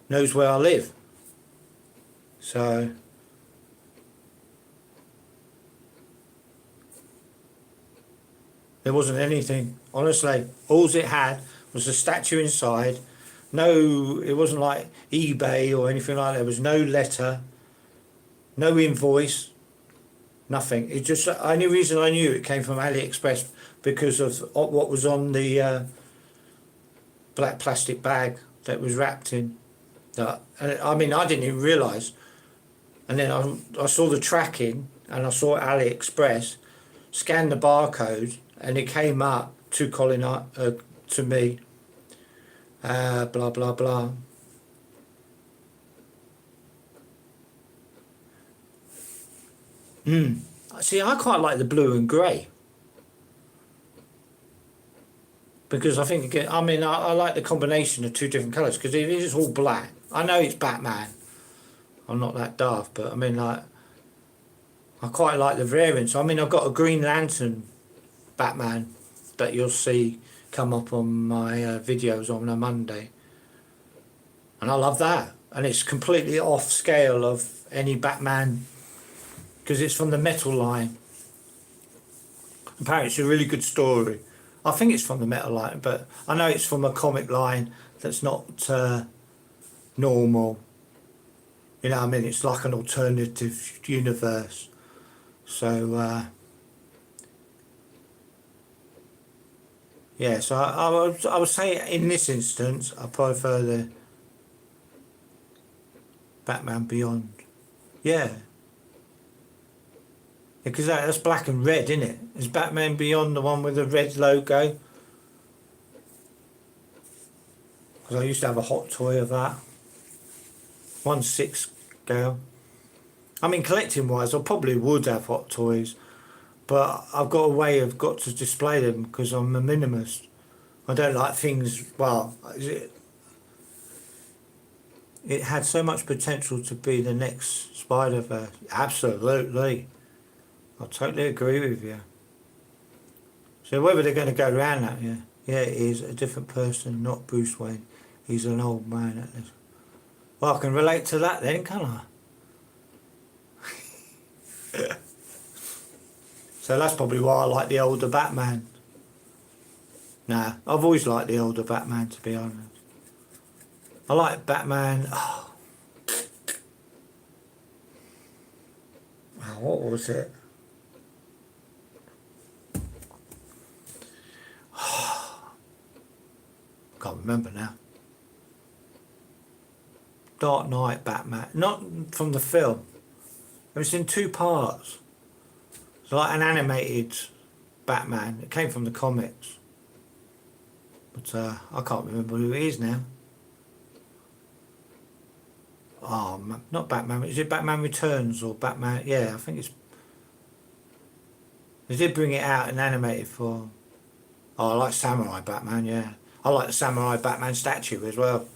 S1: knows where I live. So there wasn't anything, honestly. All it had was a statue inside. No, it wasn't like eBay or anything like that. There was no letter, no invoice, nothing. It just, the only reason I knew it came from AliExpress because of what was on the black plastic bag that was wrapped in. I mean, I didn't even realise. And then I saw the tracking, and I saw AliExpress, scanned the barcode, and it came up to Colin, to me, blah, blah, blah. See, I quite like the blue and grey. Because I think, I mean, I like the combination of two different colours, because if it's all black, I know it's Batman. I'm not that daft, but I mean, like, I quite like the variants. I mean, I've got a Green Lantern Batman that you'll see come up on my videos on a Monday. And I love that. and it's completely off scale of any Batman because it's from the Metal line. Apparently it's a really good story. I think it's from the Metal line, but I know it's from a comic line that's not normal. You know what I mean? It's like an alternative universe. So yeah, so I would say in this instance I prefer the Batman Beyond. Yeah. Because that's black and red, isn't it? Is Batman Beyond the one with the red logo? Because I used to have a hot toy of that. 1/6 scale. I mean, collecting wise, I probably would have hot toys, but I've got a way of got to display them because I'm a minimalist. I don't like things. Well, it had so much potential to be the next Spider-Verse. Absolutely. I totally agree with you. So whether they're going to go around that, yeah, it is a different person, not Bruce Wayne. He's an old man at this. Well, I can relate to that then, can't I? So that's probably why I like the older Batman. Nah, I've always liked the older Batman, to be honest. I like Batman. Oh, what was it? Can't remember now. Dark Knight Batman, not from the film. It was in 2 parts. It's like an animated Batman. It came from the comics, but I can't remember who it is now. Oh, not Batman. Is it Batman Returns or Batman? Yeah, I think it's. They did bring it out in animated form. Oh, I like Samurai Batman. Yeah, I like the Samurai Batman statue as well.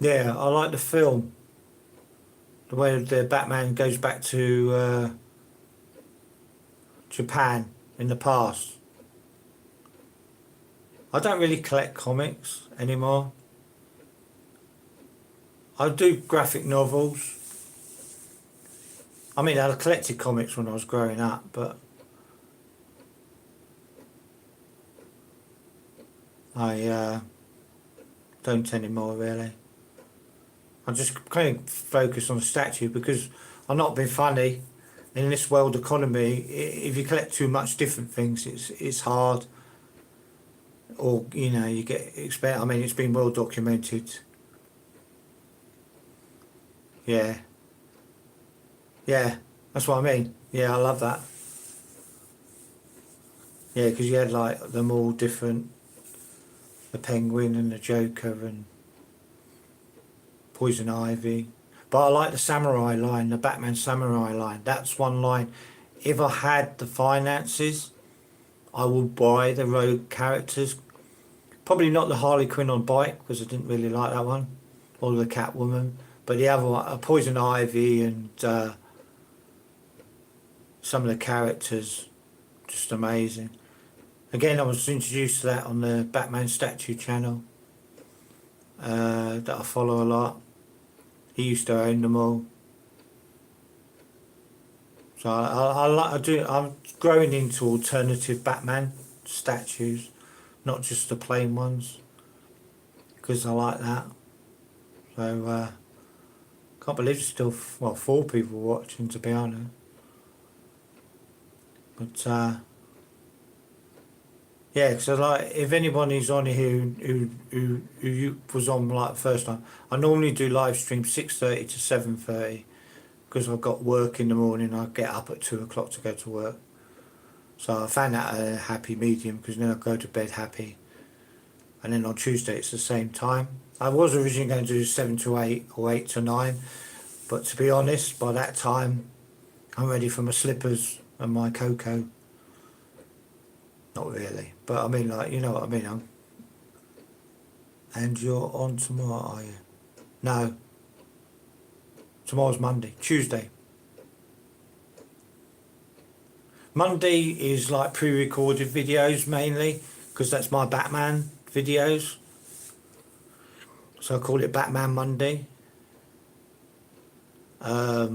S1: Yeah, I like the film. The way the Batman goes back to Japan in the past. I don't really collect comics anymore. I do graphic novels. I mean, I collected comics when I was growing up, but I don't anymore really. I just kind of focus on the statue because I'm not being funny. In this world economy, if you collect too much different things, it's hard. Or you get expect. I mean, it's been well documented. Yeah, yeah, that's what I mean. Yeah, I love that. Yeah, because you had like them all different, the Penguin and the Joker and Poison Ivy. But I like the Samurai line, the Batman Samurai line. That's one line. If I had the finances, I would buy the rogue characters. Probably not the Harley Quinn on bike because I didn't really like that one, or the Catwoman. But the other one, Poison Ivy and some of the characters, just amazing. Again, I was introduced to that on the Batman statue channel that I follow a lot. He used to own them all. So I'm growing into alternative Batman statues, not just the plain ones, because I like that. So can't believe there's still 4 people watching, to be honest. But yeah, because if anyone is on here who was on like the first time, I normally do live stream 6:30 to 7:30 because I've got work in the morning. I get up at 2 o'clock to go to work, so I found that a happy medium because then I go to bed happy, and then on Tuesday it's the same time. I was originally going to do 7 to 8 or 8 to 9, but to be honest, by that time I'm ready for my slippers and my cocoa. Not really, but I mean, like, you know what I mean. And you're on tomorrow, are you? No. Tomorrow's Monday. Tuesday. Monday is like pre-recorded videos mainly, because that's my Batman videos. So I call it Batman Monday. I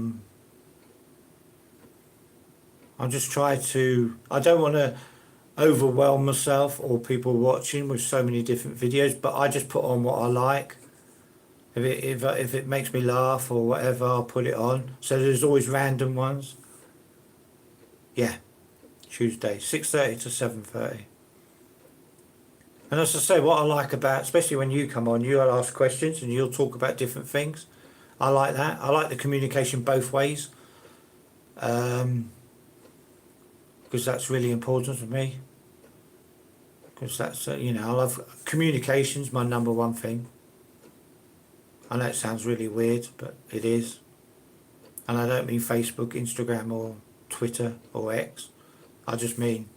S1: just try to, I don't want to overwhelm myself or people watching with so many different videos, but I just put on what I like. If it makes me laugh or whatever, I'll put it on. So there's always random ones. Yeah, Tuesday, 6:30 to 7:30. And as I say, what I like about, especially when you come on, you'll ask questions and you'll talk about different things. I like that. I like the communication both ways. Because that's really important to me. Because that's, you know, I love communication's my number one thing. I know it sounds really weird, but it is. And I don't mean Facebook, Instagram or Twitter or X. I just mean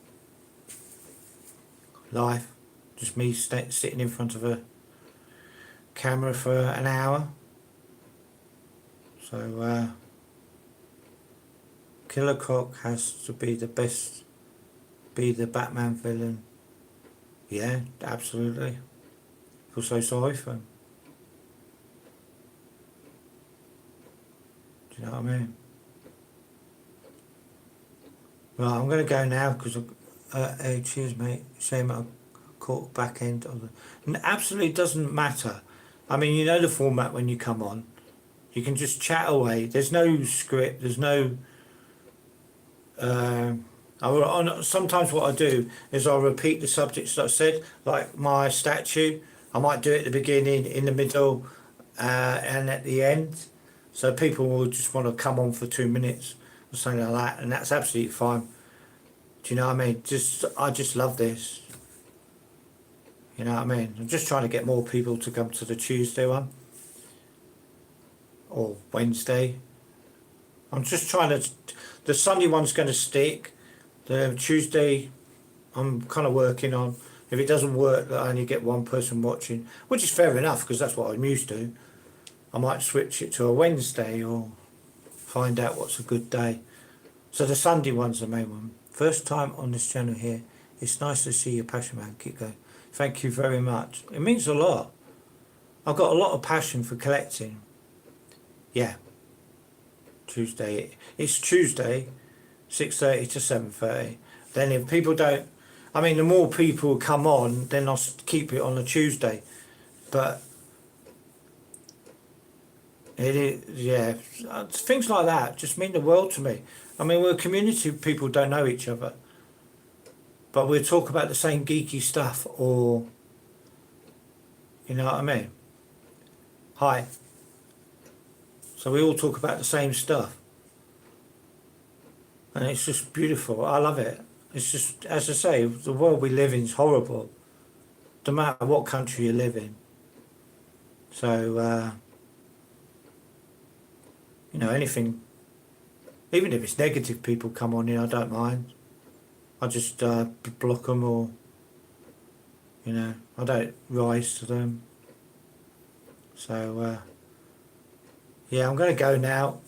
S1: life. Just me sitting in front of a camera for an hour. So Killer Croc has to be the best, be the Batman villain. Yeah, absolutely. I feel so sorry for him. Do you know what I mean? Right, I'm going to go now because hey, cheers mate, shame I caught back end of the... Absolutely doesn't matter. I mean, you know the format when you come on. You can just chat away. There's no script, there's no... sometimes what I do is I'll repeat the subjects that I said, like my statue. I might do it at the beginning, in the middle, and at the end. So people will just want to come on for 2 minutes or something like that, and that's absolutely fine. Do you know what I mean? I just love this. You know what I mean? I'm just trying to get more people to come to the Tuesday one. Or Wednesday. I'm just trying to... The Sunday one's going to stick. The Tuesday, I'm kind of working on. If it doesn't work, I only get one person watching, which is fair enough because that's what I'm used to. I might switch it to a Wednesday or find out what's a good day. So the Sunday one's the main one. First time on this channel here. It's nice to see your passion, man. Keep going. Thank you very much. It means a lot. I've got a lot of passion for collecting. Yeah. Tuesday. It's Tuesday, 6:30 to 7:30. Then if people don't... I mean, the more people come on, then I'll keep it on a Tuesday. But... It is, yeah, things like that just mean the world to me. I mean, we're a community of people who don't know each other, but we'll talk about the same geeky stuff, or, you know what I mean? Hi. So we all talk about the same stuff. And it's just beautiful. I love it. It's just, as I say, the world we live in is horrible, no matter what country you live in. So, you know, anything, even if it's negative people come on in, I don't mind. I just block them, or, you know, I don't rise to them. So, yeah, I'm going to go now.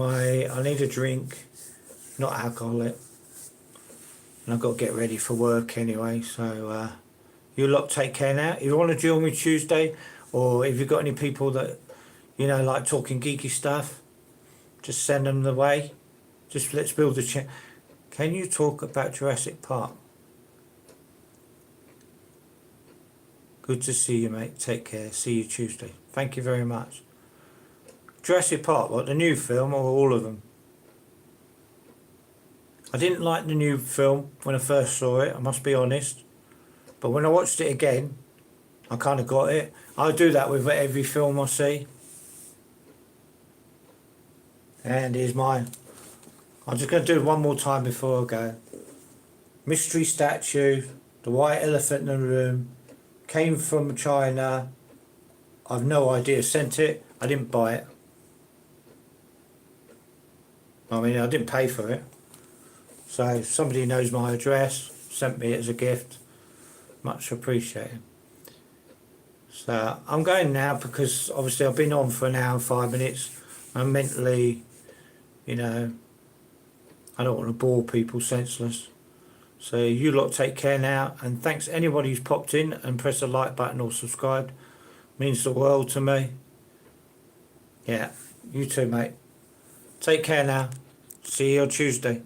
S1: I need a drink, not alcoholic. And I've got to get ready for work anyway. So, you lot take care now. If you want to join me Tuesday, or if you've got any people that, you know, like talking geeky stuff, just send them the way. Just let's build a chat. Can you talk about Jurassic Park? Good to see you, mate. Take care. See you Tuesday. Thank you very much. Jurassic Park, what, the new film or all of them? I didn't like the new film when I first saw it, I must be honest. But when I watched it again, I kind of got it. I do that with every film I see. And here's mine. I'm just going to do it one more time before I go. Mystery statue, the white elephant in the room, came from China. I've no idea, sent it, I didn't buy it. I mean, I didn't pay for it. So somebody knows my address, sent me it as a gift. Much appreciated. So I'm going now because obviously I've been on for an hour and 5 minutes. I'm mentally, you know, I don't want to bore people senseless. So you lot take care now, and thanks anybody who's popped in and pressed the like button or subscribed. Means the world to me. Yeah, you too, mate. Take care now. See you on Tuesday.